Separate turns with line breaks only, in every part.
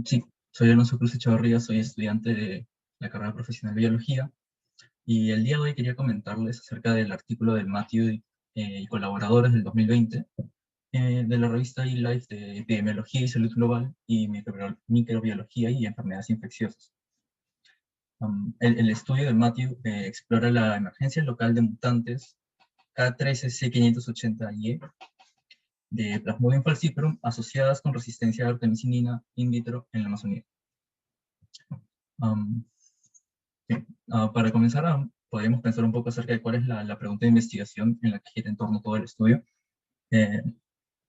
Sí, soy Alonso Cruz Echavarría, soy estudiante de la carrera profesional de biología y el día de hoy quería comentarles acerca del artículo de Matthew y colaboradores del 2020 de la revista eLife de Epidemiología y Salud Global y Microbiología y Enfermedades Infecciosas. El estudio de Matthew explora la emergencia local de mutantes K13C580Y de Plasmodium falciparum asociadas con resistencia a artemisinina in vitro en la Amazonía. Um, Bien, para comenzar, podríamos pensar un poco acerca de cuál es la pregunta de investigación en la que gira en torno todo el estudio. Eh,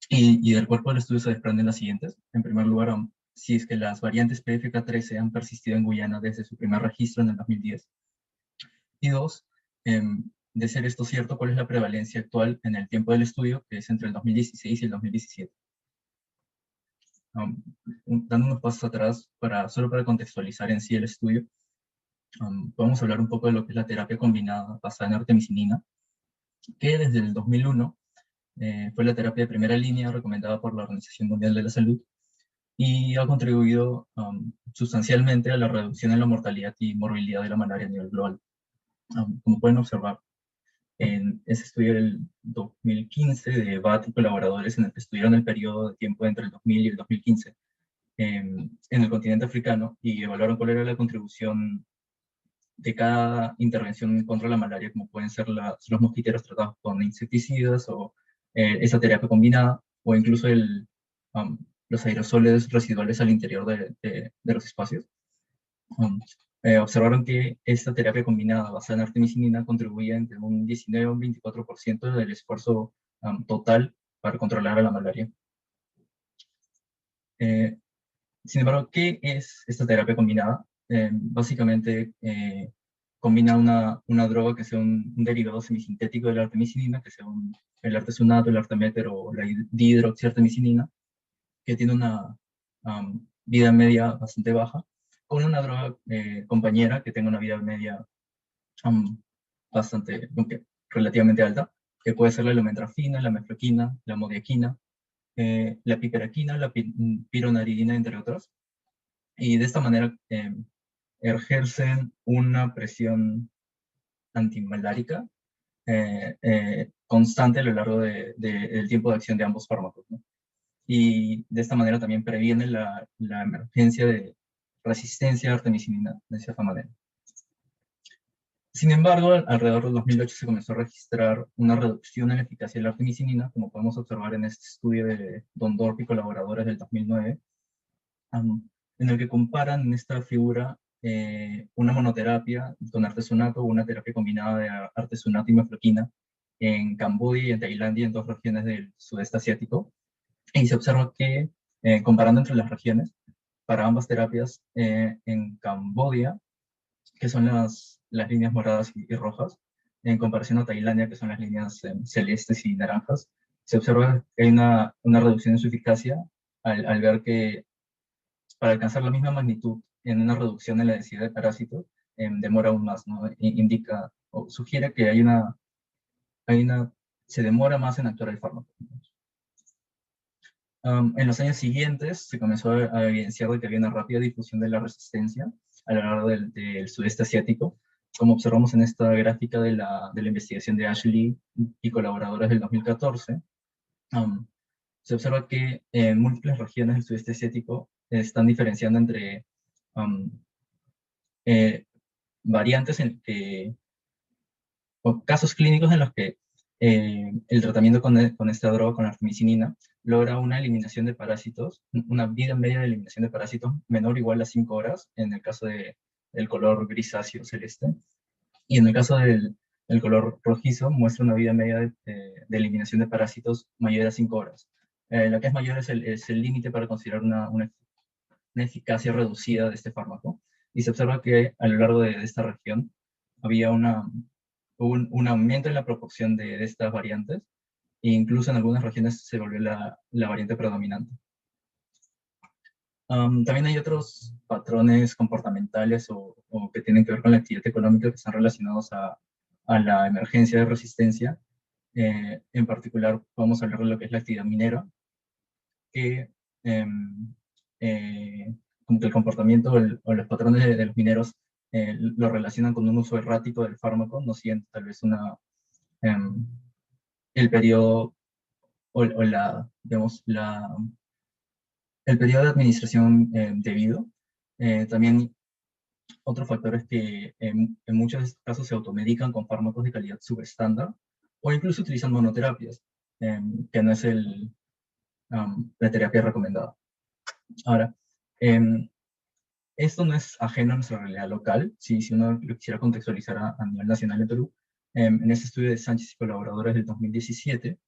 y del cuerpo del estudio se desprenden las siguientes. En primer lugar, si es que las variantes PFK13 han persistido en Guyana desde su primer registro en el 2010. Y dos, de ser esto cierto, cuál es la prevalencia actual en el tiempo del estudio, que es entre el 2016 y el 2017. Dando unos pasos atrás, solo para contextualizar en sí el estudio, podemos hablar un poco de lo que es la terapia combinada basada en artemisinina, que desde el 2001 fue la terapia de primera línea recomendada por la Organización Mundial de la Salud y ha contribuido sustancialmente a la reducción en la mortalidad y morbilidad de la malaria a nivel global. Como pueden observar, en ese estudio del 2015 de BAT y colaboradores en el que estudiaron el periodo de tiempo entre el 2000 y el 2015 en el continente africano y evaluaron cuál era la contribución de cada intervención contra la malaria, como pueden ser los mosquiteros tratados con insecticidas o esa terapia combinada, o incluso los aerosoles residuales al interior de los espacios. Observaron que esta terapia combinada basada en artemisinina contribuía entre un 19 y un 24% del esfuerzo total para controlar a la malaria. Sin embargo, ¿qué es esta terapia combinada? Básicamente combina una droga que sea un derivado semisintético de la artemisinina, que sea el artesunato, el arteméter o la dihidroxiartemisinina, que tiene una vida media bastante baja, con una droga compañera que tenga una vida media bastante, relativamente alta, que puede ser la lumetrafina, la mefloquina, la modiaquina, la piperaquina, la pironaridina, entre otros. Y de esta manera ejercen una presión antimalárica constante a lo largo del tiempo de acción de ambos fármacos, ¿no? Y de esta manera también previene la emergencia de resistencia a artemisinina, de cierta manera. Sin embargo, alrededor del 2008 se comenzó a registrar una reducción en la eficacia de la artemisinina, como podemos observar en este estudio de Don Dorp y colaboradores del 2009, en el que comparan en esta figura una monoterapia con artesunato o una terapia combinada de artesunato y mefloquina en Camboya y en Tailandia, en dos regiones del sudeste asiático. Y se observa que, comparando entre las regiones, para ambas terapias, en Camboya, que son las líneas moradas y rojas, en comparación a Tailandia, que son las líneas celestes y naranjas, se observa que hay una reducción en su eficacia al ver que para alcanzar la misma magnitud en una reducción en la densidad de parásitos, demora aún más, ¿no? Indica o sugiere que se demora más en actuar el fármaco. En los años siguientes se comenzó a evidenciar que había una rápida difusión de la resistencia a lo largo del sudeste asiático, como observamos en esta gráfica de la investigación de Ashley y colaboradores del 2014. Se observa que en múltiples regiones del sudeste asiático están diferenciando entre variantes o casos clínicos en los que el tratamiento con esta droga, con artemisinina, logra una eliminación de parásitos, una vida media de eliminación de parásitos menor o igual a 5 horas, en el caso del color grisáceo celeste, y en el caso del color rojizo muestra una vida media de eliminación de parásitos mayor a 5 horas. La que es mayor es el límite para considerar una eficacia reducida de este fármaco, y se observa que a lo largo de esta región había un aumento en la proporción de estas variantes, e incluso en algunas regiones se volvió la variante predominante. También hay otros patrones comportamentales o que tienen que ver con la actividad económica que están relacionados a la emergencia de resistencia. En particular, vamos a hablar de lo que es la actividad minera, que como que el comportamiento o los patrones de los mineros lo relacionan con un uso errático del fármaco, no siguen tal vez em, el periodo o la, digamos, el periodo de administración debido. También otro factor es que en muchos casos se automedican con fármacos de calidad subestándar o incluso utilizan monoterapias, que no es la terapia recomendada. Ahora, em, esto no es ajeno a nuestra realidad local. Si uno lo quisiera contextualizar a nivel nacional en Perú, en ese estudio de Sánchez y colaboradores del 2017,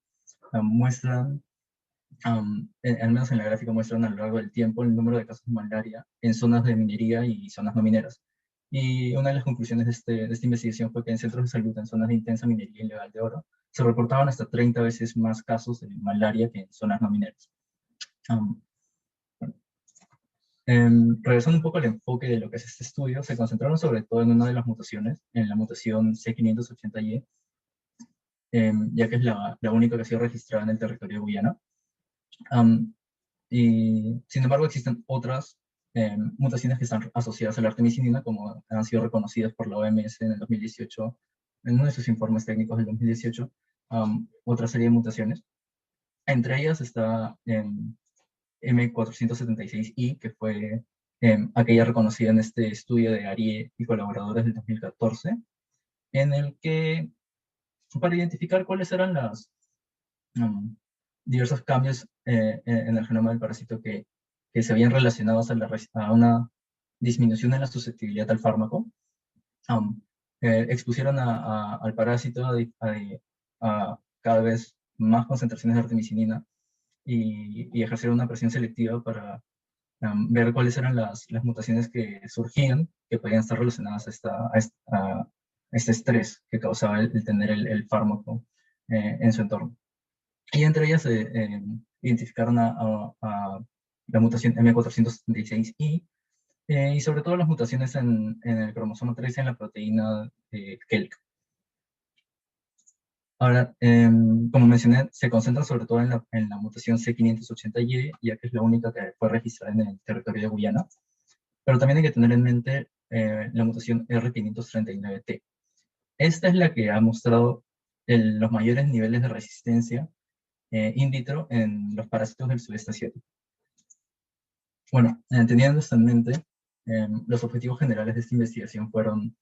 muestran, al menos en la gráfica muestran a lo largo del tiempo el número de casos de malaria en zonas de minería y zonas no mineras. Y una de las conclusiones de esta investigación fue que en centros de salud en zonas de intensa minería ilegal de oro se reportaban hasta 30 veces más casos de malaria que en zonas no mineras. Regresando un poco al enfoque de lo que es este estudio, se concentraron sobre todo en una de las mutaciones, en la mutación C580Y, ya que es la única que ha sido registrada en el territorio de Guyana. Y sin embargo existen otras mutaciones que están asociadas a la artemisinin, como han sido reconocidas por la OMS en el 2018, en uno de sus informes técnicos del 2018, otra serie de mutaciones. Entre ellas está M476I, que fue aquella reconocida en este estudio de Arie y colaboradores del 2014, en el que, para identificar cuáles eran los diversos cambios en el genoma del parásito que se habían relacionados a una disminución en la susceptibilidad al fármaco, expusieron al parásito a cada vez más concentraciones de artemisinina y ejercer una presión selectiva para ver cuáles eran las mutaciones que surgían, que podían estar relacionadas a este estrés que causaba el tener el fármaco en su entorno. Y entre ellas identificaron a la mutación M476I y sobre todo las mutaciones en el cromosoma 13 en la proteína KELK. Ahora, como mencioné, se concentra sobre todo en la mutación C580Y, ya que es la única que fue registrada en el territorio de Guyana. Pero también hay que tener en mente la mutación R539T. Esta es la que ha mostrado los mayores niveles de resistencia in vitro en los parásitos del sudeste asiático. Bueno, teniendo esto en mente, los objetivos generales de esta investigación fueron,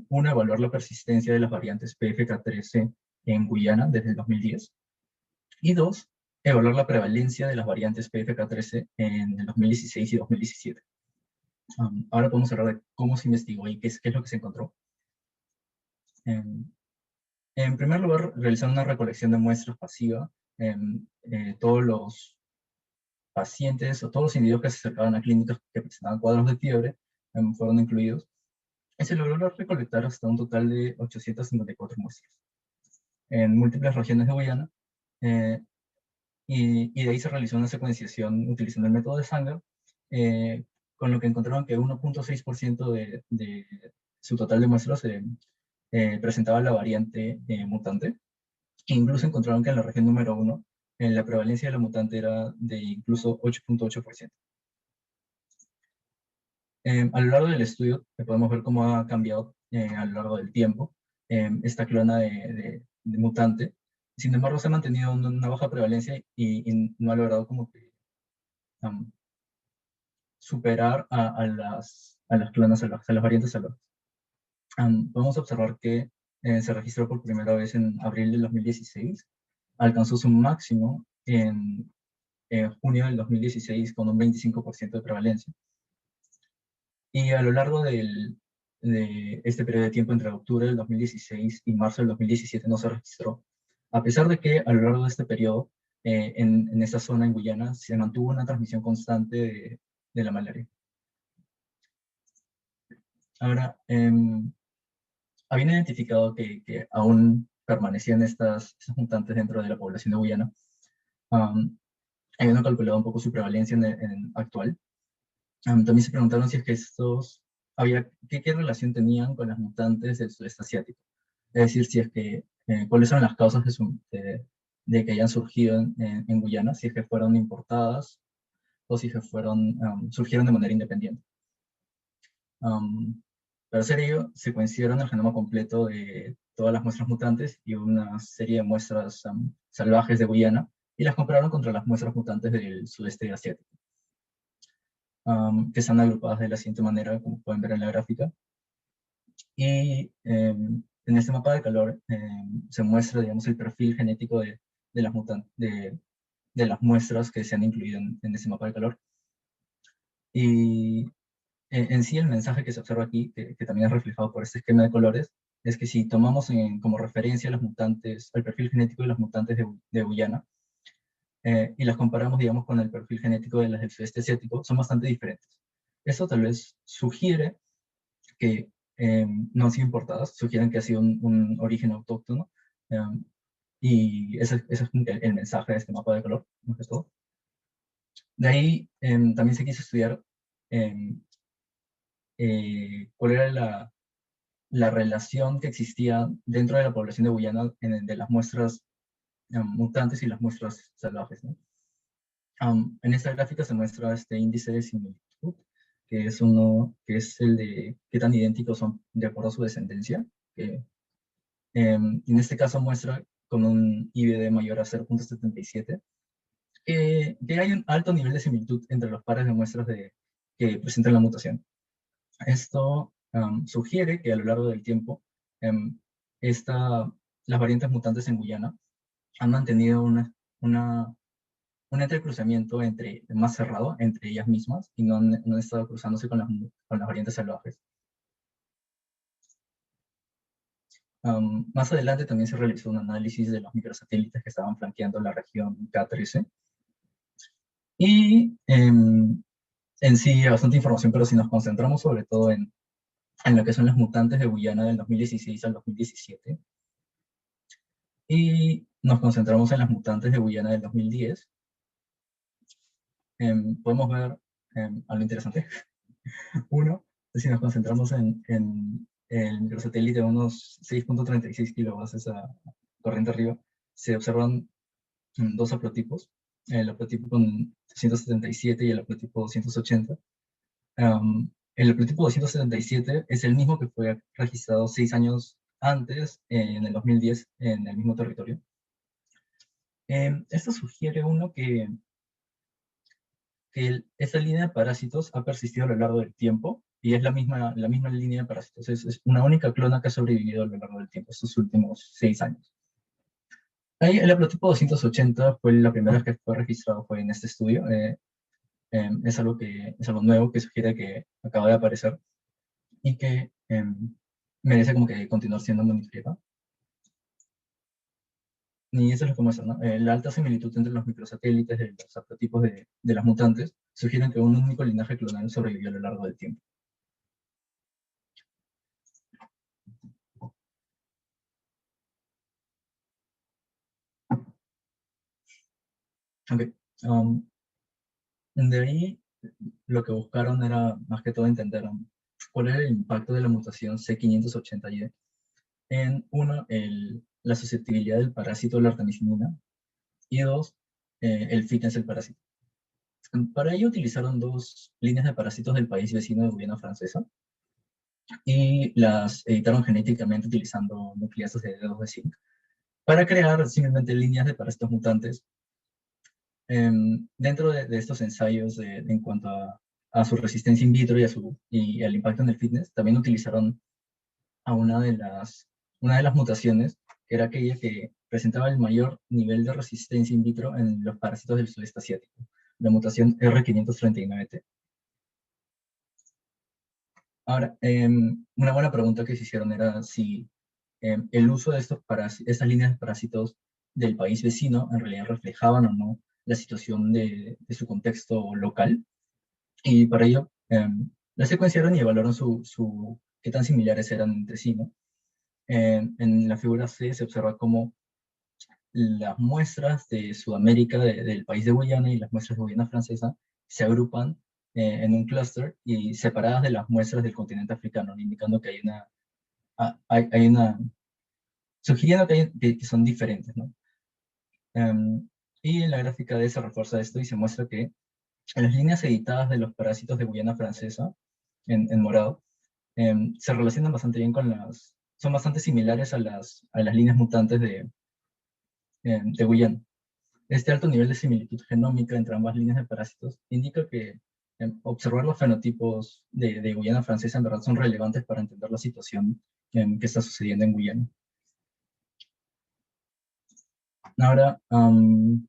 uno, evaluar la persistencia de las variantes PFK13 en Guyana desde el 2010, y dos, evaluar la prevalencia de las variantes PFK13 en el 2016 y 2017. Ahora podemos hablar de cómo se investigó y qué es lo que se encontró. En primer lugar, realizaron una recolección de muestras pasiva. Todos los pacientes o todos los individuos que se acercaban a clínicas que presentaban cuadros de fiebre fueron incluidos. Y se logró recolectar hasta un total de 854 muestras en múltiples regiones de Guyana. Y de ahí se realizó una secuenciación utilizando el método de Sanger, con lo que encontraron que 1.6% de su total de muestras presentaba la variante mutante. E incluso encontraron que en la región número 1, la prevalencia de la mutante era de incluso 8.8%. A lo largo del estudio podemos ver cómo ha cambiado a lo largo del tiempo esta clona de mutante. Sin embargo, se ha mantenido una baja prevalencia y no ha logrado como que superar a las clonas salvajes, a las variantes salvajes. Podemos observar que se registró por primera vez en abril del 2016, alcanzó su máximo en junio del 2016 con un 25% de prevalencia. Y a lo largo de este periodo de tiempo entre octubre del 2016 y marzo del 2017 no se registró, a pesar de que a lo largo de este periodo en esta zona en Guyana se mantuvo una transmisión constante de la malaria. Ahora, habían identificado que aún permanecían estas mutantes dentro de la población de Guyana. Habían calculado un poco su prevalencia actual. También se preguntaron si es que qué relación tenían con las mutantes del sudeste asiático. Es decir, si es que, cuáles son las causas de que hayan surgido en Guyana, si es que fueron importadas o si surgieron de manera independiente. Para hacer ello, secuenciaron el genoma completo de todas las muestras mutantes y una serie de muestras salvajes de Guyana, y las compararon contra las muestras mutantes del sudeste asiático, que están agrupadas de la siguiente manera, como pueden ver en la gráfica. Y en este mapa de calor se muestra, digamos, el perfil genético de las muestras que se han incluido en ese mapa de calor. Y en sí el mensaje que se observa aquí, que también es reflejado por este esquema de colores, es que si tomamos como referencia los mutantes, el perfil genético de los mutantes de Guyana, y las comparamos, digamos, con el perfil genético de las del sudeste asiático, son bastante diferentes. Eso tal vez sugiere que no han sido importadas, sugieren que ha sido un origen autóctono, y ese es el mensaje de este mapa de color, más que todo. De ahí también se quiso estudiar cuál era la relación que existía dentro de la población de Guyana de las muestras mutantes y las muestras salvajes, ¿no? En esta gráfica se muestra este índice de similitud, que es el de qué tan idénticos son de acuerdo a su descendencia, que en este caso muestra con un IBD mayor a 0.77, que hay un alto nivel de similitud entre los pares de muestras que presentan la mutación. Esto sugiere que a lo largo del tiempo, las variantes mutantes en Guyana han mantenido un entrecruzamiento más cerrado entre ellas mismas, y no han estado cruzándose con las variantes salvajes. Más adelante también se realizó un análisis de los microsatélites que estaban flanqueando la región K13. Y en sí, bastante información, pero si nos concentramos sobre todo en lo que son las mutantes de Guyana del 2016 al 2017, y nos concentramos en las mutantes de Guyana del 2010, podemos ver algo interesante. Uno, si nos concentramos en el microsatélite de unos 6.36 kilowatts, esa corriente arriba, se observan dos haplotipos, el haplotipo con 277 y el haplotipo 280. El haplotipo 277 es el mismo que fue registrado 6 años antes, en el 2010, en el mismo territorio. Esto sugiere que esta línea de parásitos ha persistido a lo largo del tiempo, y es la misma línea de parásitos. Es una única clona que ha sobrevivido a lo largo del tiempo, estos últimos 6 años. Ahí el haplotipo 280 fue la primera vez que fue registrado, fue en este estudio. Es algo nuevo que sugiere que acaba de aparecer y que merece como que continuar siendo monitoreado. Y eso es lo que muestra, ¿no? La alta similitud entre los microsatélites de los haplotipos de las mutantes sugieren que un único linaje clonal sobrevivió a lo largo del tiempo. Ok. De ahí, lo que buscaron era más que todo entender cuál era el impacto de la mutación C580Y en, uno, la susceptibilidad del parásito a la artemisinin, y dos, el fitness del parásito. Para ello utilizaron dos líneas de parásitos del país vecino de Guyana Francesa, y las editaron genéticamente utilizando nucleasas de dedos de zinc para crear simplemente líneas de parásitos mutantes. Dentro de estos ensayos en cuanto a su resistencia in vitro y al impacto en el fitness, también utilizaron a una de las mutaciones, que era aquella que presentaba el mayor nivel de resistencia in vitro en los parásitos del sudeste asiático, la mutación R539T. Ahora, una buena pregunta que se hicieron era si el uso de estas líneas de parásitos del país vecino en realidad reflejaban o no la situación de su contexto local. Y para ello, la secuenciaron y evaluaron qué tan similares eran entre sí, ¿no? En la figura C se observa cómo las muestras de Sudamérica, del país de Guyana, y las muestras de Guyana francesa se agrupan en un clúster y separadas de las muestras del continente africano, indicando que hay una, sugiriendo que son diferentes, ¿no? Y en la gráfica D se refuerza esto y se muestra que Las líneas editadas de los parásitos de Guyana Francesa, en morado, se relacionan bastante bien con son bastante similares a las líneas mutantes de Guyana. Este alto nivel de similitud genómica entre ambas líneas de parásitos indica que observar los fenotipos de Guyana Francesa en verdad son relevantes para entender la situación que está sucediendo en Guyana. Ahora, en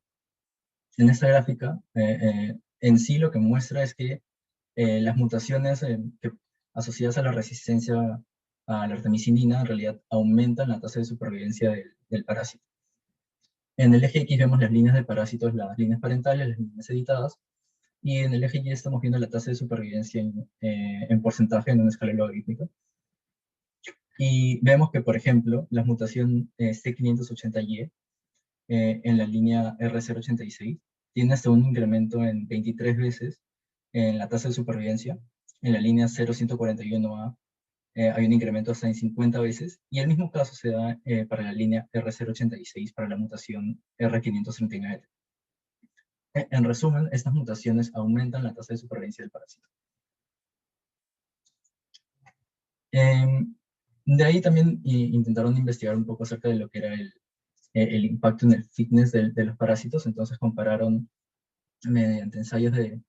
esta gráfica, en sí lo que muestra es que las mutaciones asociadas a la resistencia a la artemisinina en realidad aumentan la tasa de supervivencia del parásito. En el eje X vemos las líneas de parásitos, las líneas parentales, las líneas editadas, y en el eje Y estamos viendo la tasa de supervivencia en porcentaje en una escala logarítmica. Y vemos que, por ejemplo, la mutación C580Y en la línea R086 tiene hasta un incremento en 23 veces en la tasa de supervivencia. En la línea 0141A hay un incremento hasta en 50 veces, y el mismo caso se da para la línea R086 para la mutación R539. En resumen, estas mutaciones aumentan la tasa de supervivencia del parásito. De ahí también intentaron investigar un poco acerca de lo que era el impacto en el fitness de los parásitos. Entonces compararon mediante ensayos de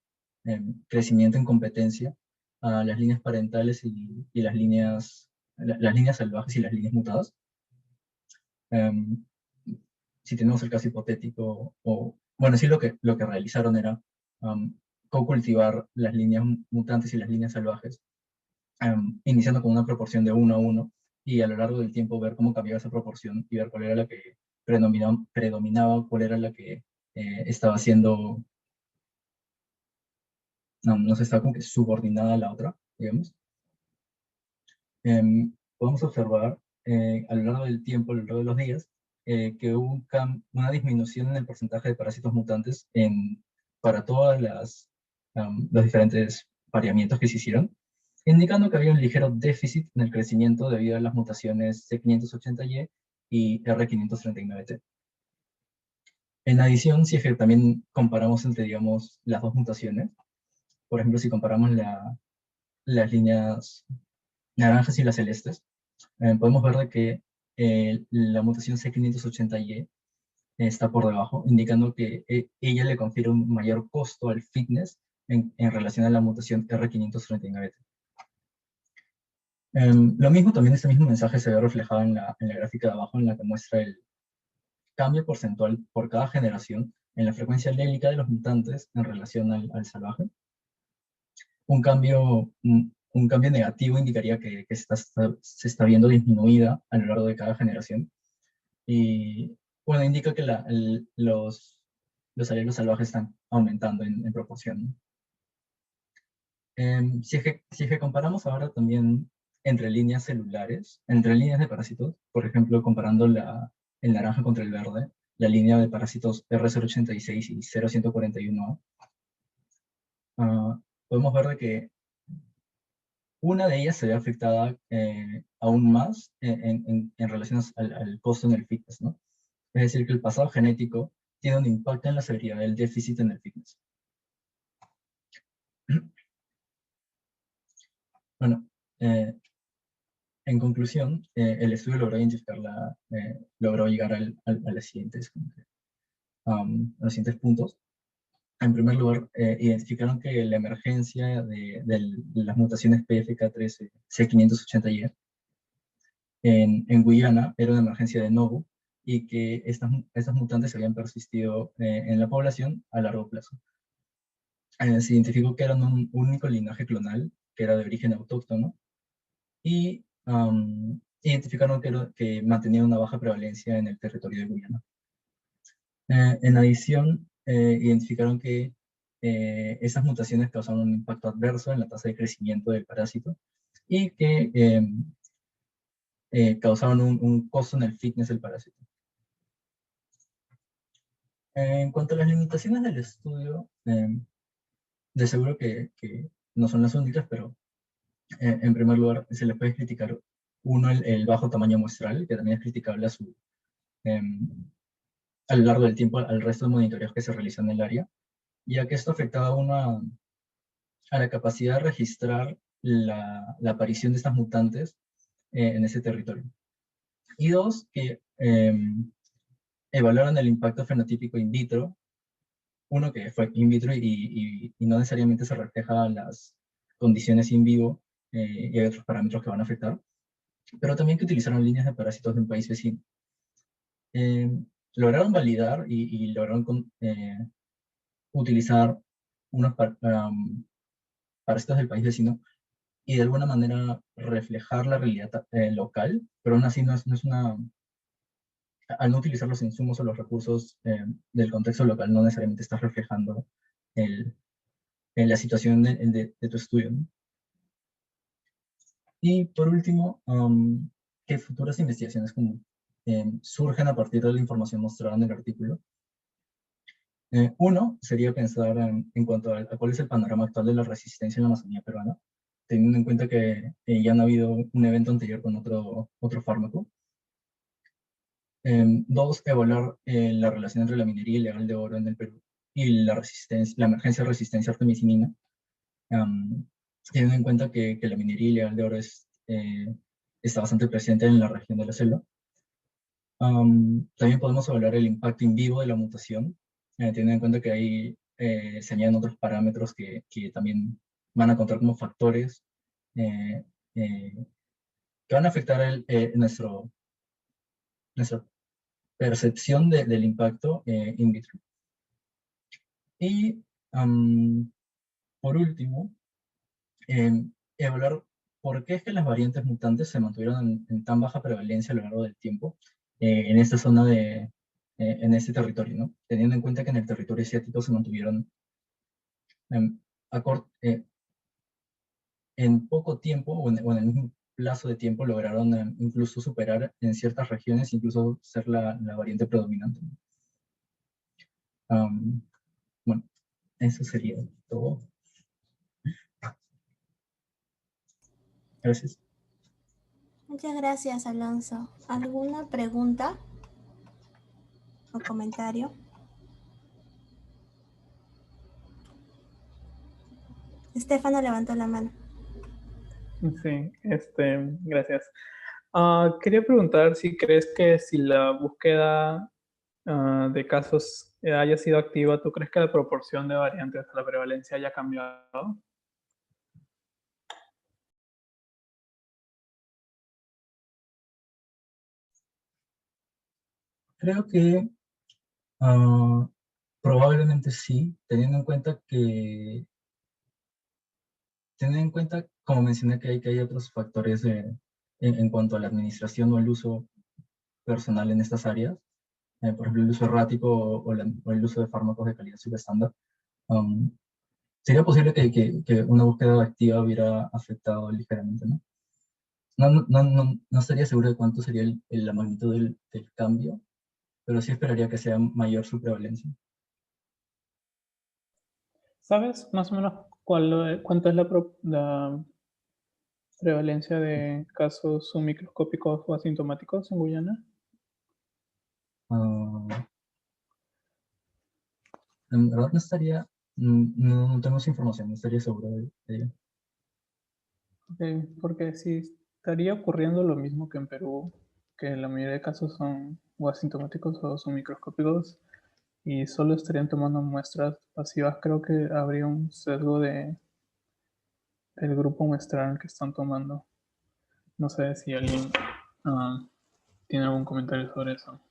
crecimiento en competencia a las líneas parentales y las líneas salvajes y las líneas mutadas. Si tenemos el caso hipotético, bueno, sí, lo que realizaron era co-cultivar las líneas mutantes y las líneas salvajes, iniciando con una proporción de 1 a 1, y a lo largo del tiempo ver cómo cambiaba esa proporción y ver cuál era la que predominaba, cuál era la que estaba siendo, no se estaba como que subordinada a la otra, digamos. Podemos observar a lo largo del tiempo, a lo largo de los días, que hubo una disminución en el porcentaje de parásitos mutantes para todas los diferentes variamientos que se hicieron, indicando que había un ligero déficit en el crecimiento debido a las mutaciones C580Y y R539T. En adición, si es que también comparamos entre, digamos, las dos mutaciones, por ejemplo, si comparamos las líneas naranjas y las celestes, podemos ver de que la mutación C580Y está por debajo, indicando que ella le confiere un mayor costo al fitness en relación a la mutación R539T. Lo mismo también, este mismo mensaje se ve reflejado en la gráfica de abajo, en la que muestra el cambio porcentual por cada generación en la frecuencia alélica de los mutantes en relación al salvaje. Un cambio negativo indicaría que se está viendo disminuida a lo largo de cada generación. Y bueno, indica que los alelos salvajes están aumentando en proporción. Si es que comparamos ahora también entre líneas celulares, entre líneas de parásitos, por ejemplo, comparando el naranja contra el verde, la línea de parásitos R086 y 0141A, podemos ver de que una de ellas se ve afectada aún más en relación al costo en el fitness, ¿no? Es decir, que el pasado genético tiene un impacto en la severidad del déficit en el fitness. Bueno, en conclusión, el estudio logró identificar logró llegar a los siguientes puntos. En primer lugar, identificaron que la emergencia de las mutaciones PFK13 C580Y en Guyana era una emergencia de novo, y que estas mutantes habían persistido en la población a largo plazo. Se identificó que eran un único linaje clonal, que era de origen autóctono, y identificaron que mantenía una baja prevalencia en el territorio de Guyana. En adición, identificaron que esas mutaciones causaron un impacto adverso en la tasa de crecimiento del parásito, y que causaron un costo en el fitness del parásito. En cuanto a las limitaciones del estudio, de seguro que no son las únicas, pero en primer lugar se le puede criticar, uno, el bajo tamaño muestral, que también es criticable a lo largo del tiempo al resto de monitoreos que se realizan en el área. ya que esto afectaba a la capacidad de registrar la aparición de estas mutantes en ese territorio. Y dos, que evaluaron el impacto fenotípico in vitro, uno que fue in vitro y no necesariamente se refleja a las condiciones in vivo, y hay otros parámetros que van a afectar, pero también que utilizaron líneas de parásitos de un país vecino. Lograron validar y lograron utilizar unos parásitos del país vecino y de alguna manera reflejar la realidad local, pero aún así no es una... Al no utilizar los insumos o los recursos del contexto local, no necesariamente estás reflejando la situación de tu estudio, ¿no? Y por último, ¿qué futuras investigaciones surgen a partir de la información mostrada en el artículo? Uno sería pensar en cuanto a cuál es el panorama actual de la resistencia en la Amazonía peruana, teniendo en cuenta que ya han habido un evento anterior con otro fármaco. Dos, evaluar la relación entre la minería ilegal de oro en el Perú y la emergencia de resistencia a artemisinina, teniendo en cuenta que la minería ilegal de oro está bastante presente en la región de la selva. También podemos evaluar el impacto in vivo de la mutación, teniendo en cuenta que ahí se añaden otros parámetros que también van a contar como factores eh, eh, que van a afectar nuestra percepción del impacto in vitro. Y por último, evaluar por qué es que las variantes mutantes se mantuvieron en tan baja prevalencia a lo largo del tiempo en esta zona en este territorio, ¿no? Teniendo en cuenta que en el territorio asiático se mantuvieron em, en poco tiempo o en el mismo plazo de tiempo lograron incluso superar en ciertas regiones, incluso ser la variante predominante. Bueno, eso sería todo. Gracias.
Muchas gracias, Alonso. ¿Alguna pregunta o comentario? Estefano levantó la mano.
Sí, gracias. Quería preguntar si crees que si la búsqueda de casos haya sido activa, ¿tú crees que la proporción de variantes a la prevalencia haya cambiado?
Creo que probablemente sí, teniendo en cuenta, como mencioné, que hay otros factores en cuanto a la administración o el uso personal en estas áreas, por ejemplo, el uso errático o el uso de fármacos de calidad subestándar. Sería posible que una búsqueda activa hubiera afectado ligeramente, ¿no? No estaría seguro de cuánto sería la magnitud del cambio, pero sí esperaría que sea mayor su prevalencia.
¿Sabes más o menos cuánto es la prevalencia de casos submicroscópicos o asintomáticos en Guyana?
En verdad no tengo esa información, no estaría seguro de ello.
Porque si estaría ocurriendo lo mismo que en Perú, que la mayoría de casos son o asintomáticos o submicroscópicos, y solo estarían tomando muestras pasivas, creo que habría un sesgo del grupo muestral que están tomando. No sé si alguien tiene algún comentario sobre eso.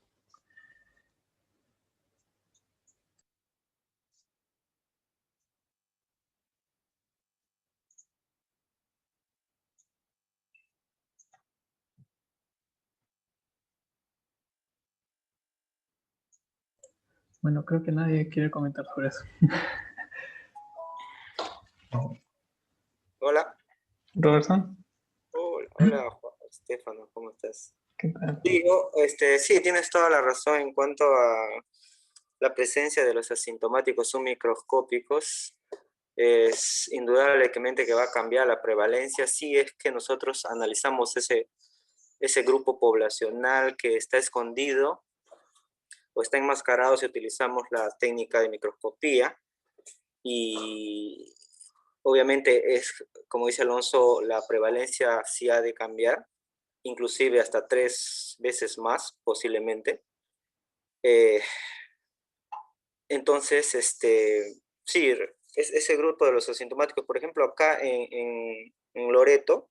Bueno, creo que nadie quiere comentar sobre eso.
Hola.
Robertson.
Hola, Estefano, ¿cómo estás?
¿Qué tal?
Digo, sí, tienes toda la razón en cuanto a la presencia de los asintomáticos submicroscópicos. Es indudablemente que va a cambiar la prevalencia si es que nosotros analizamos ese grupo poblacional que está escondido o está enmascarado si utilizamos la técnica de microscopía. y obviamente es, como dice Alonso, la prevalencia sí ha de cambiar, inclusive hasta 3 veces más posiblemente. Entonces, sí, ese grupo de los asintomáticos, por ejemplo, acá en Loreto,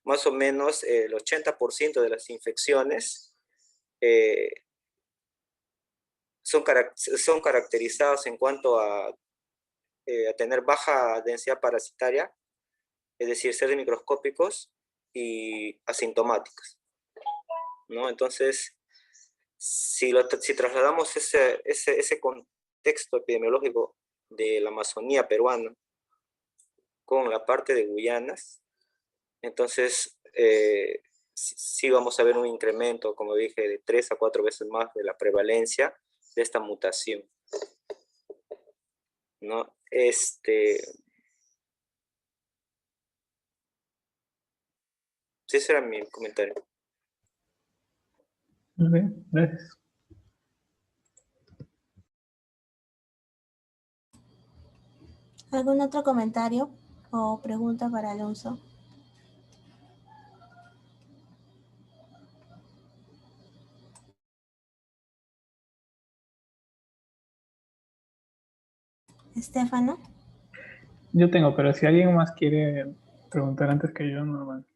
más o menos el 80% de las infecciones eh, son caracterizadas en cuanto a tener baja densidad parasitaria, es decir, ser microscópicos y asintomáticos, ¿no? Entonces, si trasladamos ese contexto epidemiológico de la Amazonía peruana con la parte de Guyanas, entonces sí vamos a ver un incremento, como dije, de 3 a 4 veces más de la prevalencia de esta mutación, ¿no? Sí, ese era mi comentario.
Muy bien, gracias.
¿Algún otro comentario o pregunta para Alonso? Estefano.
Yo tengo, pero si alguien más quiere preguntar antes que yo, normal.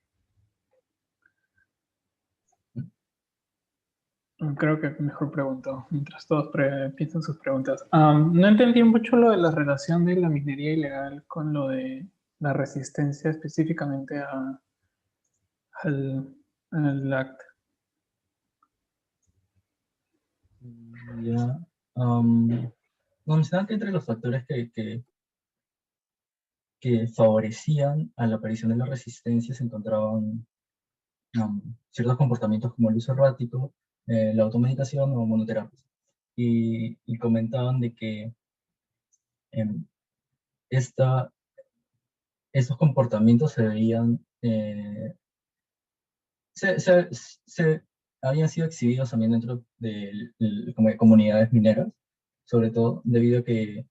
Creo que mejor pregunto, mientras todos piensan sus preguntas. No entendí mucho lo de la relación de la minería ilegal con lo de la resistencia específicamente al, al acta.
Ya. Mencionaba que entre los factores que favorecían a la aparición de la resistencia se encontraban ciertos comportamientos como el uso errático, la automedicación o monoterapias. Y comentaban de que em, estos comportamientos se veían, se habían sido exhibidos también dentro como de comunidades mineras, sobre todo debido a que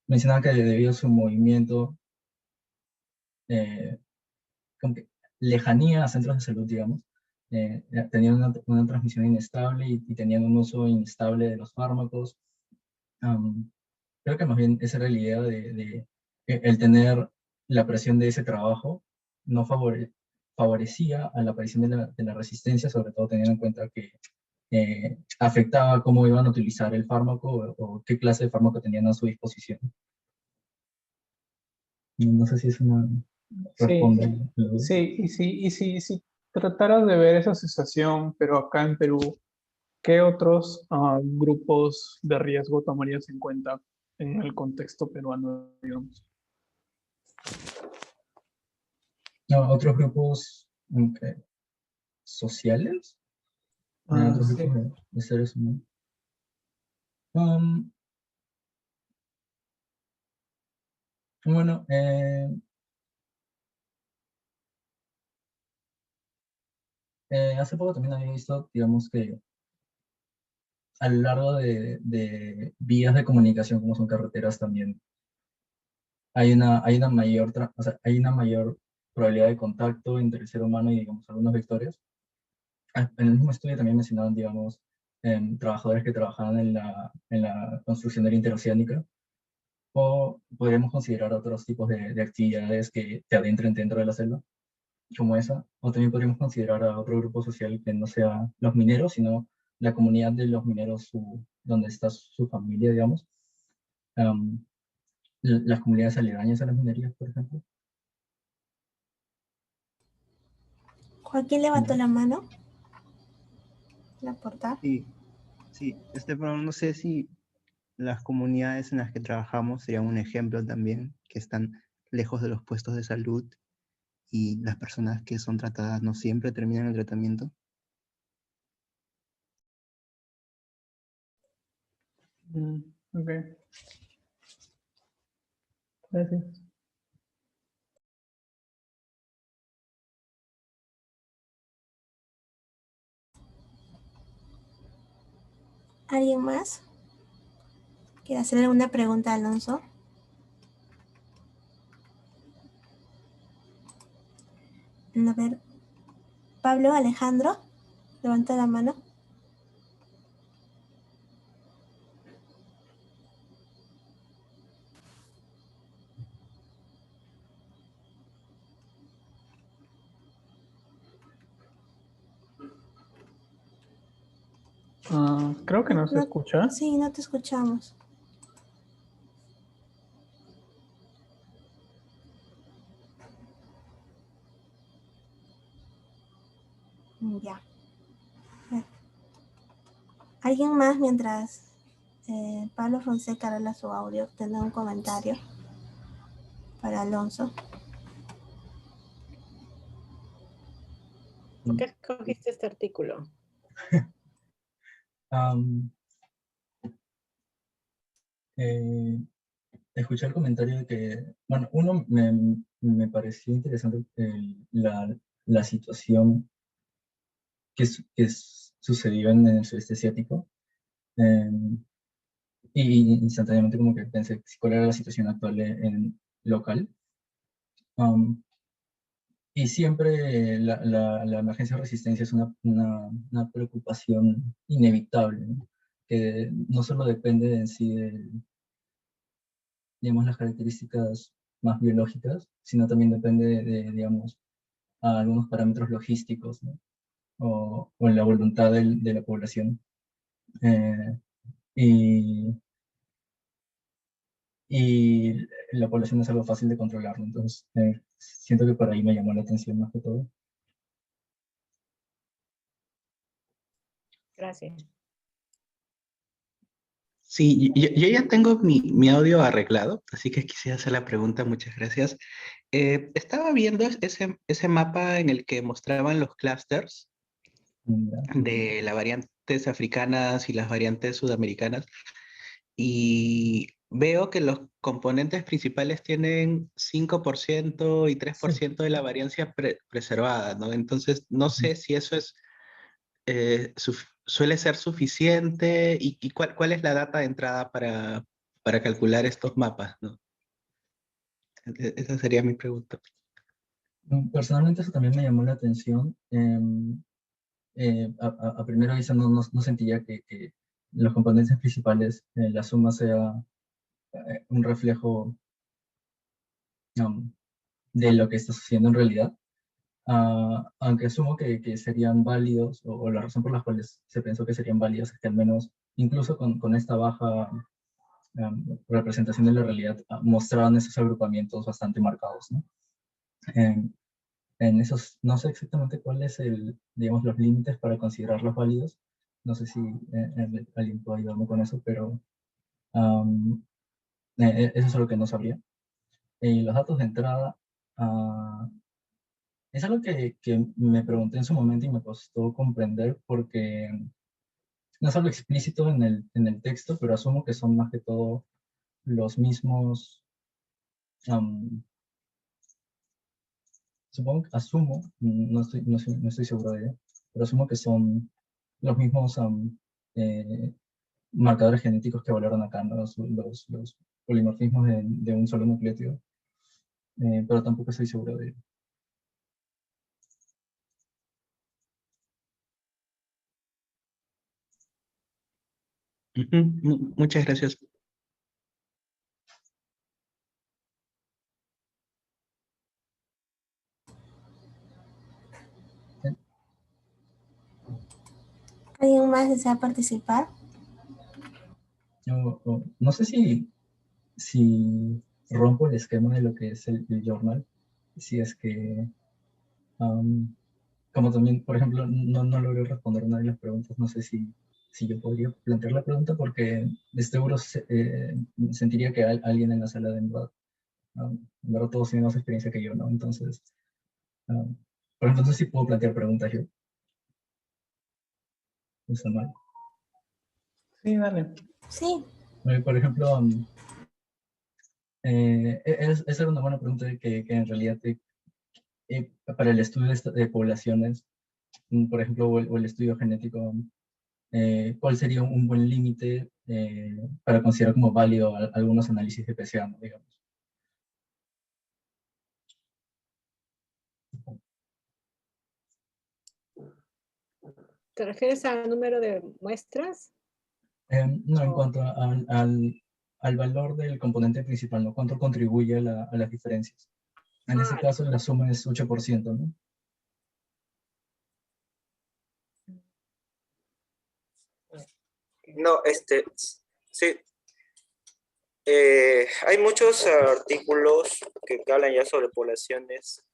mencionaban que debido a su movimiento, como que lejanía a centros de salud, digamos, tenían una transmisión inestable y tenían un uso inestable de los fármacos. Creo que más bien esa era la idea de el tener la presión de ese trabajo no favorecía a la aparición de la resistencia, sobre todo teniendo en cuenta que afectaba cómo iban a utilizar el fármaco o qué clase de fármaco tenían a su disposición. No sé si es una
Sí,
responde.
sí, y si trataras de ver esa sensación, pero acá en Perú, ¿qué otros grupos de riesgo tomarías en cuenta en el contexto peruano, digamos?
No, otros grupos sociales, otros
Sí.
grupos de seres humanos. Um, bueno, hace poco también había visto, digamos que a lo largo de vías de comunicación, como son carreteras también, o sea, hay una mayor probabilidad de contacto entre el ser humano y, digamos, algunos vectores. En el mismo estudio también mencionaban, digamos, trabajadores que trabajaban en la construcción de la interoceánica, o podríamos considerar otros tipos de actividades que te adentren dentro de la selva, como esa, o también podríamos considerar a otro grupo social que no sea los mineros, sino la comunidad de los mineros donde está su familia, digamos, Am, las comunidades aledañas a las minerías, por ejemplo.
Joaquín levantó la mano. ¿La aportar?
Sí, sí, pero no sé si las comunidades en las que trabajamos serían un ejemplo también, que están lejos de los puestos de salud y las personas que son tratadas no siempre terminan el tratamiento.
Ok, gracias.
¿Alguien más? ¿Quiere hacer alguna pregunta, Alonso? A ver, Pablo, Alejandro, levanta la mano.
Creo que no se escucha.
Sí, no te escuchamos. Ya. A ver. ¿Alguien más mientras Pablo Fonseca arregla su audio tendrá un comentario para Alonso?
¿Por qué escogiste este artículo?
Escuché el comentario de que, bueno, uno me pareció interesante la situación que sucedió en el sudeste asiático. Y instantáneamente como que pensé cuál era la situación actual en local. Y siempre la emergencia de resistencia es una preocupación inevitable, ¿no? Que no solo depende en sí de, digamos, las características más biológicas, sino también depende de, digamos, algunos parámetros logísticos, ¿no? O en la voluntad de la población. Eh, y, y la población es algo fácil de controlar, ¿no? Entonces, siento que por ahí me llamó la atención más que todo.
Gracias.
Sí, yo ya tengo mi audio arreglado, así que quisiera hacer la pregunta, muchas gracias. Estaba viendo ese mapa en el que mostraban los clusters de las variantes africanas y las variantes sudamericanas, y veo que los componentes principales tienen 5% y 3% de la variancia preservada, ¿no? Entonces, no sé si eso es suele ser suficiente y cuál es la data de entrada para calcular estos mapas, ¿no? Esa sería mi pregunta.
Personalmente eso también me llamó la atención. A primera vista no sentía que los componentes principales, la suma sea un reflejo de lo que está sucediendo en realidad. Aunque asumo que serían válidos, o la razón por la cual se pensó que serían válidos es que al menos, incluso con esta baja representación de la realidad, mostraban esos agrupamientos bastante marcados, ¿no? En esos, no sé exactamente cuál es digamos, los límites para considerarlos válidos. No sé si alguien puede ayudarme con eso, pero eso es algo que no sabría. Los datos de entrada, es algo que me pregunté en su momento y me costó comprender porque no es algo explícito en el texto, pero asumo que son más que todo los mismos, asumo, no estoy seguro de ello, pero asumo que son los mismos marcadores genéticos que valoran acá, ¿no? Los polimorfismos de un solo nucleótido, pero tampoco estoy seguro de ello.
Muchas gracias.
¿Alguien más desea participar?
No sé si rompo el esquema de lo que es el journal, si es que, como también, por ejemplo, no logré responder una de las preguntas, no sé si yo podría plantear la pregunta porque de seguro sentiría que hay alguien en la sala de verdad, en verdad todos tienen más experiencia que yo, ¿no? Entonces, por ejemplo, no sé si puedo plantear preguntas yo. ¿No está mal?
Sí, dale.
Sí.
Por ejemplo, esa era una buena pregunta que en realidad para el estudio de poblaciones, por ejemplo, o el estudio genético, ¿cuál sería un buen límite para considerar como válido algunos análisis de PCA, ¿no? Digamos?
¿Te refieres al número de muestras?
No, en cuanto al valor del componente principal, ¿no? ¿Cuánto contribuye a las diferencias? En ese caso, la suma es 8%, ¿no?
No, sí. Hay muchos artículos que hablan ya sobre poblaciones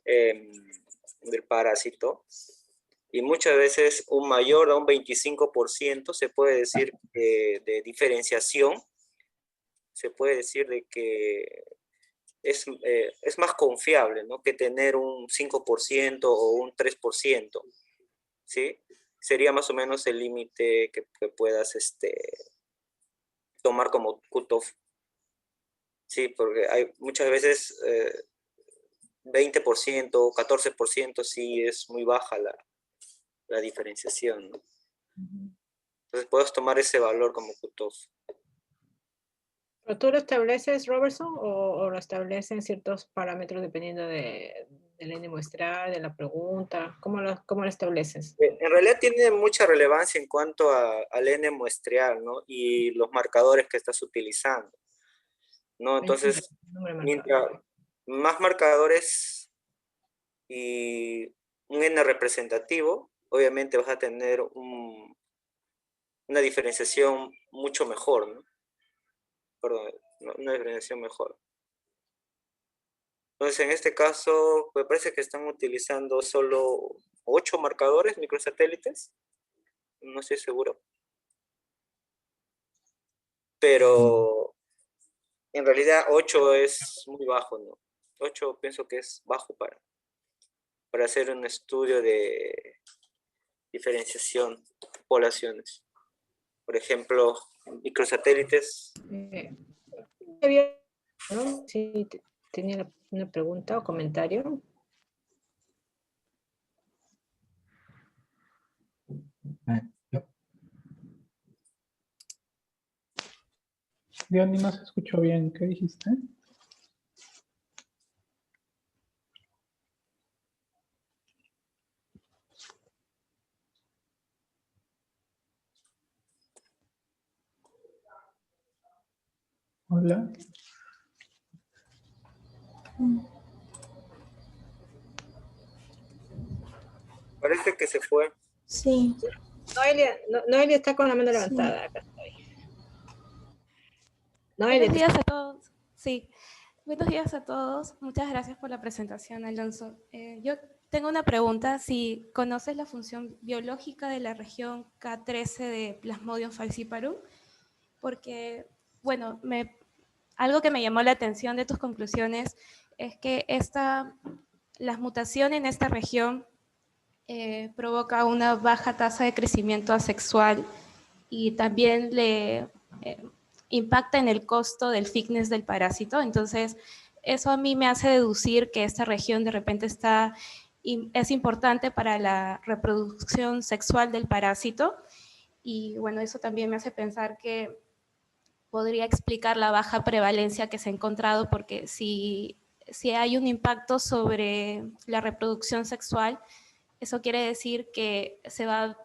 del parásito, y muchas veces un mayor a un 25% se puede decir de diferenciación, se puede decir de que es más confiable, ¿no?, que tener un 5% o un 3%, ¿sí? Sería más o menos el límite que puedas tomar como cutoff. Sí, porque hay muchas veces 20% o 14% sí es muy baja la diferenciación, ¿no? Entonces puedes tomar ese valor como cutoff.
¿Pero tú lo estableces, Robertson, o lo establecen ciertos parámetros dependiendo del N muestral, de la pregunta? ¿Cómo lo estableces?
En realidad tiene mucha relevancia en cuanto al N muestreal, ¿no? Y los marcadores que estás utilizando, ¿no? Entonces, mientras más marcadores y un N representativo, obviamente vas a tener una diferenciación mucho mejor, ¿no? Perdón, una diferenciación mejor. Entonces, en este caso, me parece que están utilizando solo 8 marcadores microsatélites. No estoy seguro. Pero en realidad 8 es muy bajo, ¿no? 8 pienso que es bajo para hacer un estudio de diferenciación de poblaciones. Por ejemplo, microsatélites.
¿No? Sí, tenía una pregunta o comentario.
Diony, no se escuchó bien. ¿Qué dijiste? Hola.
Parece que se fue.
Sí.
Noelia está con la mano levantada. Acá estoy. Noelia,
Buenos días a todos. Sí, buenos días a todos. Muchas gracias por la presentación, Alonso. Yo tengo una pregunta. Si conoces la función biológica de la región K13 de Plasmodium falciparum, porque, bueno, algo que me llamó la atención de tus conclusiones es que las mutaciones en esta región provoca una baja tasa de crecimiento asexual y también le impacta en el costo del fitness del parásito. Entonces, eso a mí me hace deducir que esta región de repente es importante para la reproducción sexual del parásito. Y bueno, eso también me hace pensar que podría explicar la baja prevalencia que se ha encontrado, porque si hay un impacto sobre la reproducción sexual, eso quiere decir que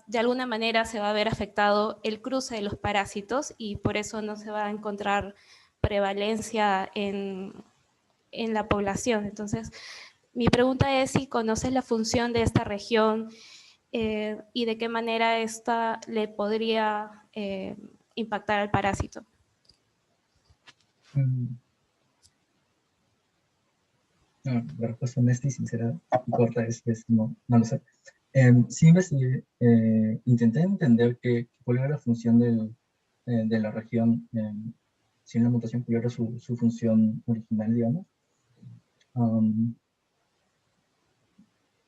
de alguna manera se va a ver afectado el cruce de los parásitos y por eso no se va a encontrar prevalencia en la población. Entonces, mi pregunta es si conoces la función de esta región y de qué manera esta le podría impactar al parásito.
No, la respuesta honesta y sincera y corta es no lo sé. Sí investigué, intenté entender cuál era la función de la región, sin la mutación, cuál era su función original, digamos.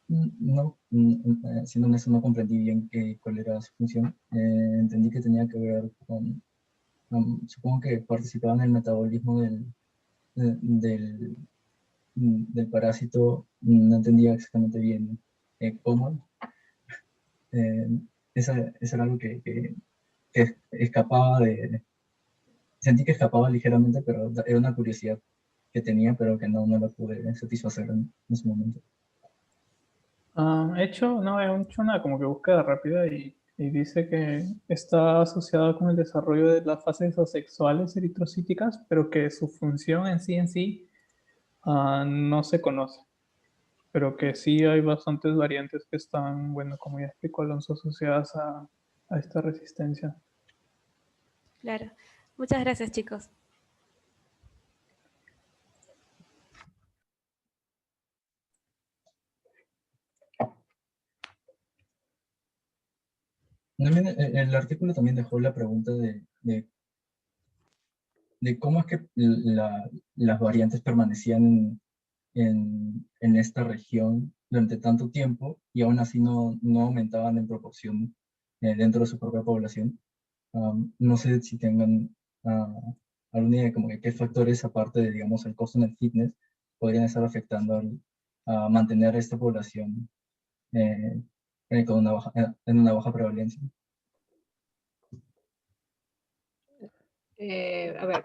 No, siendo honesto, no comprendí bien cuál era su función. Entendí que tenía que ver con, supongo que participaba en el metabolismo del parásito. No entendía exactamente bien cómo. Eso era algo que escapaba sentí que escapaba ligeramente, pero era una curiosidad que tenía, pero que no la pude satisfacer en ese momento.
He hecho una como que búsqueda rápida y dice que está asociada con el desarrollo de las fases asexuales eritrocíticas, pero que su función en sí no se conoce, pero que sí hay bastantes variantes que están, bueno, como ya explicó Alonso, asociadas a esta resistencia.
Claro. Muchas gracias, chicos.
También, el artículo también dejó la pregunta de cómo es que las variantes permanecían en esta región durante tanto tiempo y aún así no aumentaban en proporción dentro de su propia población. No sé si tengan alguna idea de como que qué factores, aparte de, digamos, el costo en el fitness, podrían estar afectando a mantener esta población con en una baja prevalencia.
A ver,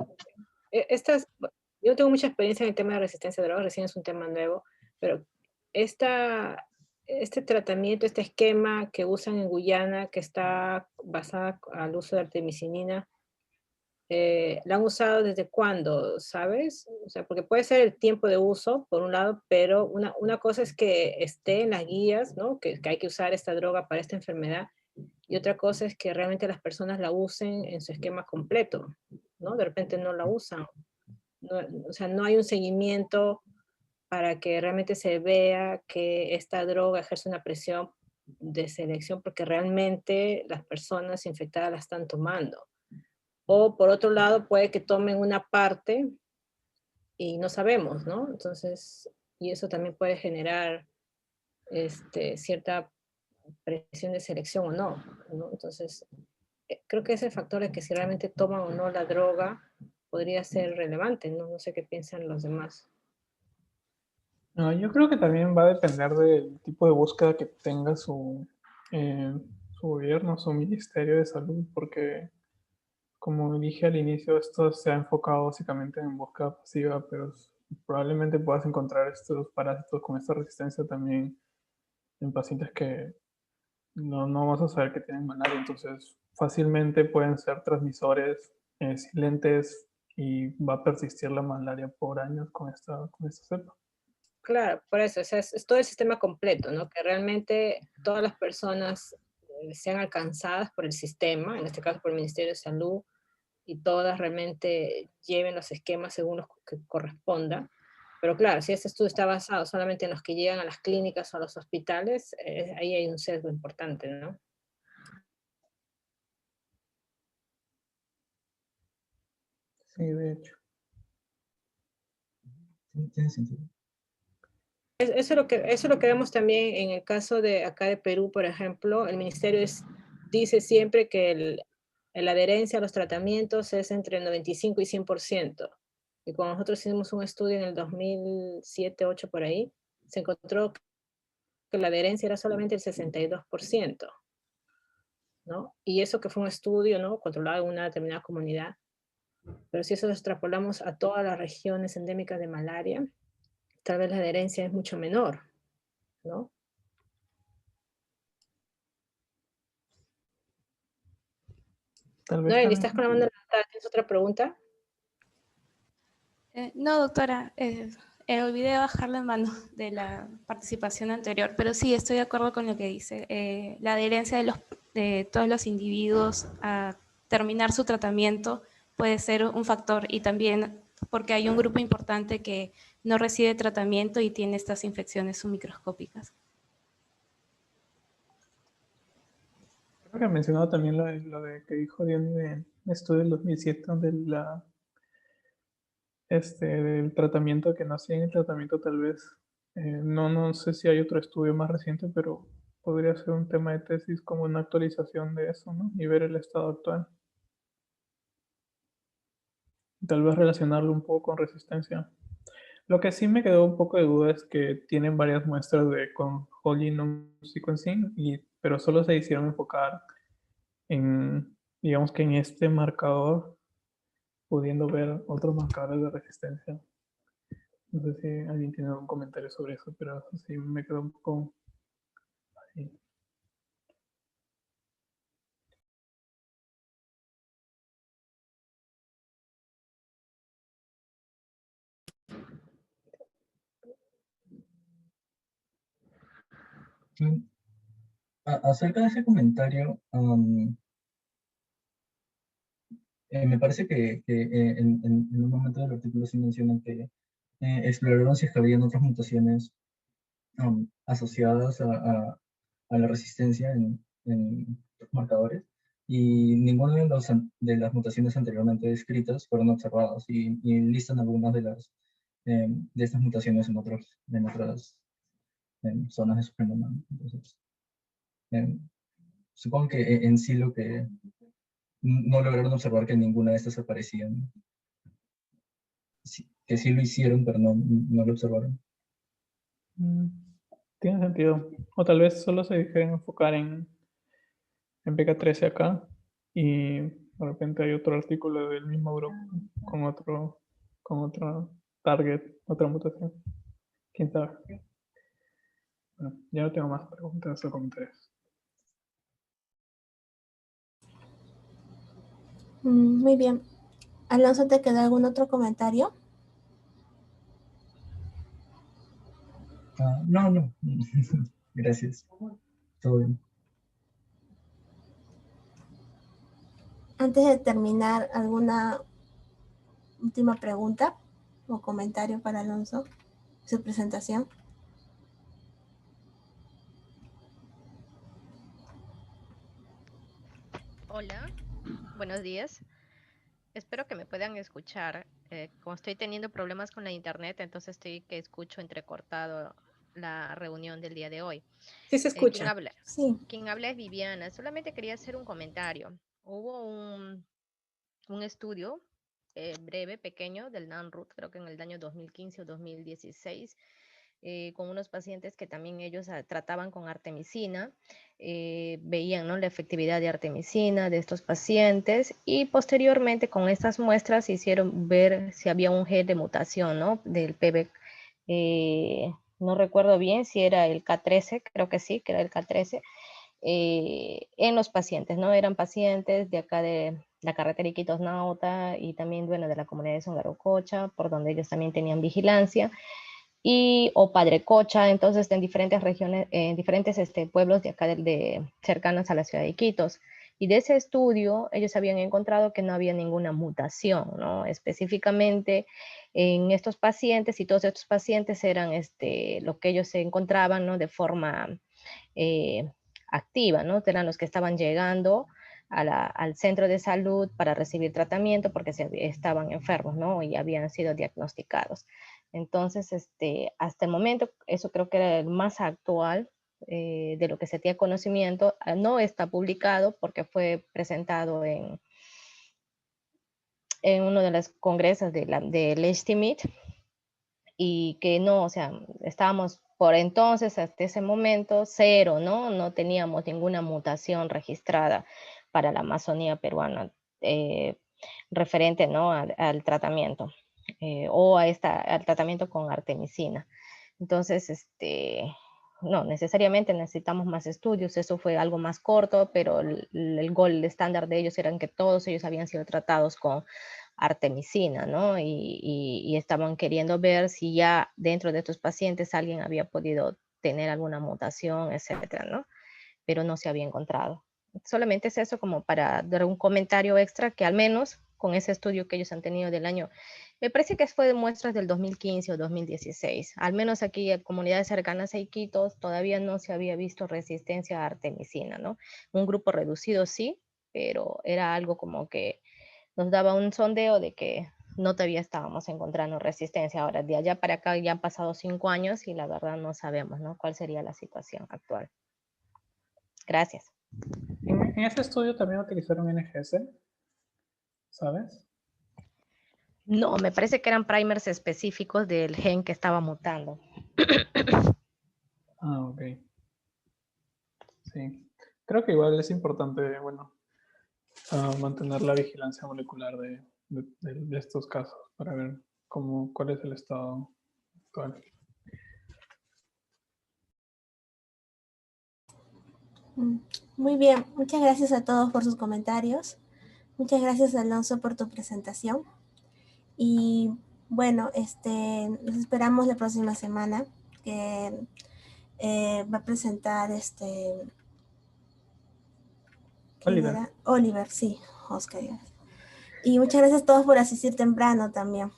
yo tengo mucha experiencia en el tema de resistencia a drogas, recién es un tema nuevo, pero este tratamiento, este esquema que usan en Guyana, que está basado al uso de artemisinina, ¿la han usado desde cuándo, sabes? O sea, porque puede ser el tiempo de uso, por un lado, pero una cosa es que esté en las guías, ¿no? Que hay que usar esta droga para esta enfermedad, y otra cosa es que realmente las personas la usen en su esquema completo, ¿no? De repente no la usan. No, o sea, no hay un seguimiento para que realmente se vea que esta droga ejerce una presión de selección porque realmente las personas infectadas la están tomando. O por otro lado, puede que tomen una parte y no sabemos, ¿no? Entonces, y eso también puede generar cierta presión de selección o no, ¿no? Entonces, creo que ese factor de que si realmente toman o no la droga podría ser relevante, ¿no? No sé qué piensan los demás.
No, yo creo que también va a depender del tipo de búsqueda que tenga su gobierno, su Ministerio de Salud, porque como dije al inicio, esto se ha enfocado básicamente en búsqueda pasiva, pero probablemente puedas encontrar estos parásitos con esta resistencia también en pacientes que no vas a saber que tienen malaria, entonces fácilmente pueden ser transmisores silentes y va a persistir la malaria por años con esta cepa.
Claro, por eso, o sea, es todo el sistema completo, ¿no? Que realmente todas las personas sean alcanzadas por el sistema, en este caso por el Ministerio de Salud, y todas realmente lleven los esquemas según los que corresponda. Pero claro, si este estudio está basado solamente en los que llegan a las clínicas o a los hospitales, ahí hay un sesgo importante, ¿no?
Sí, de hecho.
Sí, tiene sentido.
Eso es lo que vemos también en el caso de acá de Perú, por ejemplo. El ministerio dice siempre que la adherencia a los tratamientos es entre el 95 y 100%. Y cuando nosotros hicimos un estudio en el 2007-2008 por ahí, se encontró que la adherencia era solamente el 62%, ¿no? Y eso que fue un estudio, ¿no? Controlado en una determinada comunidad. Pero si eso lo extrapolamos a todas las regiones endémicas de malaria, tal vez la adherencia es mucho menor, ¿no?
Tal vez
Noeli,
también.
¿estás con la mano levantada? ¿Tienes otra pregunta?
No, doctora, olvidé bajar la mano de la participación anterior, pero sí, estoy de acuerdo con lo que dice. La adherencia de todos los individuos a terminar su tratamiento puede ser un factor, y también porque hay un grupo importante que no recibe tratamiento y tiene estas infecciones submicroscópicas.
Creo que ha mencionado también lo de que dijo Diony de estudio del 2007, donde del tratamiento, que no hacían el tratamiento tal vez. No sé si hay otro estudio más reciente, pero podría ser un tema de tesis como una actualización de eso, ¿no? Y ver el estado actual. Tal vez relacionarlo un poco con resistencia. Lo que sí me quedó un poco de duda es que tienen varias muestras con whole genome sequencing, pero solo se hicieron enfocar en, digamos que en este marcador, pudiendo ver otros marcadores de resistencia. No sé si alguien tiene algún comentario sobre eso, pero eso sí me quedó un poco Sí.
Acerca de ese comentario, me parece que en un momento del artículo sí mencionan que exploraron si es que habían otras mutaciones asociadas a la resistencia en los marcadores, y ninguna de las mutaciones anteriormente descritas fueron observadas, y listan algunas de estas mutaciones en otras zonas de su genoma, ¿no? Entonces, supongo que en sí lo que no lograron observar que ninguna de estas aparecían. Sí, que sí lo hicieron, pero no lo observaron.
Tiene sentido. O tal vez solo se quieren enfocar en PK13 acá y de repente hay otro artículo del mismo grupo con otro target, otra mutación. ¿Quién sabe? Bueno, ya no tengo más preguntas o comentarios.
Muy bien. Alonso, ¿te queda algún otro comentario?
No. Gracias. Todo bien.
Antes de terminar, ¿alguna última pregunta o comentario para Alonso? Su presentación.
Hola, buenos días. Espero que me puedan escuchar. Como estoy teniendo problemas con la internet, entonces estoy que escucho entrecortado la reunión del día de hoy.
Sí se
¿Quién
escucha.
habla?
Sí.
Quien habla es Viviana. Solamente quería hacer un comentario. Hubo un estudio breve, pequeño, del NANRUT, creo que en el año 2015 o 2016, con unos pacientes que también ellos trataban con artemisina, veían, ¿no?, la efectividad de artemisina de estos pacientes, y posteriormente con estas muestras hicieron ver si había un gen de mutación, ¿no?, del PB. No recuerdo bien si era el K13, creo que sí, que era el K13, en los pacientes, ¿no? Eran pacientes de acá de la carretera Iquitos Nauta y también, bueno, de la comunidad de Songarococha, por donde ellos también tenían vigilancia, o Padre Cocha, entonces en diferentes regiones, en diferentes pueblos de acá cercanos a la ciudad de Iquitos. Y de ese estudio ellos habían encontrado que no había ninguna mutación, ¿no? Específicamente en estos pacientes, y todos estos pacientes eran lo que ellos se encontraban, ¿no?, de forma activa, ¿no? Eran los que estaban llegando al centro de salud para recibir tratamiento porque estaban enfermos, ¿no?, y habían sido diagnosticados. Entonces, hasta el momento, eso creo que era el más actual de lo que se tiene conocimiento. No está publicado porque fue presentado en uno de los congresos del ESTIMIT, y que no, o sea, estábamos por entonces, hasta ese momento, cero, ¿no? No teníamos ninguna mutación registrada para la Amazonía peruana referente, ¿no?, al tratamiento o al tratamiento con artemisina. Entonces, no, necesariamente necesitamos más estudios. Eso fue algo más corto, pero el gold estándar de ellos eran que todos ellos habían sido tratados con artemisina, ¿no? Y estaban queriendo ver si ya dentro de estos pacientes alguien había podido tener alguna mutación, etcétera, ¿no? Pero no se había encontrado. Solamente es eso, como para dar un comentario extra, que al menos con ese estudio que ellos han tenido del año, me parece que fue de muestras del 2015 o 2016, al menos aquí en comunidades cercanas a Iquitos todavía no se había visto resistencia a artemisina, ¿no? Un grupo reducido sí, pero era algo como que nos daba un sondeo de que no todavía estábamos encontrando resistencia. Ahora, de allá para acá ya han pasado 5 años y la verdad no sabemos, ¿no?, cuál sería la situación actual. Gracias.
En ese estudio también utilizaron NGS, ¿sabes?
No, me parece que eran primers específicos del gen que estaba mutando.
Ah, ok. Sí. Creo que igual es importante, bueno, mantener la vigilancia molecular de estos casos para ver cuál es el estado actual.
Muy bien, muchas gracias a todos por sus comentarios. Muchas gracias, Alonso, por tu presentación. Y bueno, nos esperamos la próxima semana, que va a presentar ¿quién
Oliver.
era? Oliver, sí, Oscar. Y muchas gracias a todos por asistir temprano también.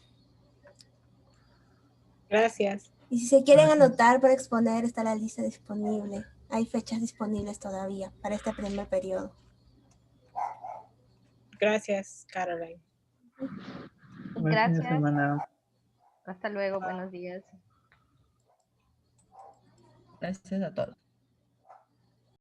Gracias.
Y si se quieren
Gracias.
anotar para exponer, está la lista disponible. Hay fechas disponibles todavía para este primer periodo.
Gracias, Caroline.
Buen fin de
Gracias.
semana.
Hasta luego. Buenos días.
Gracias a todos.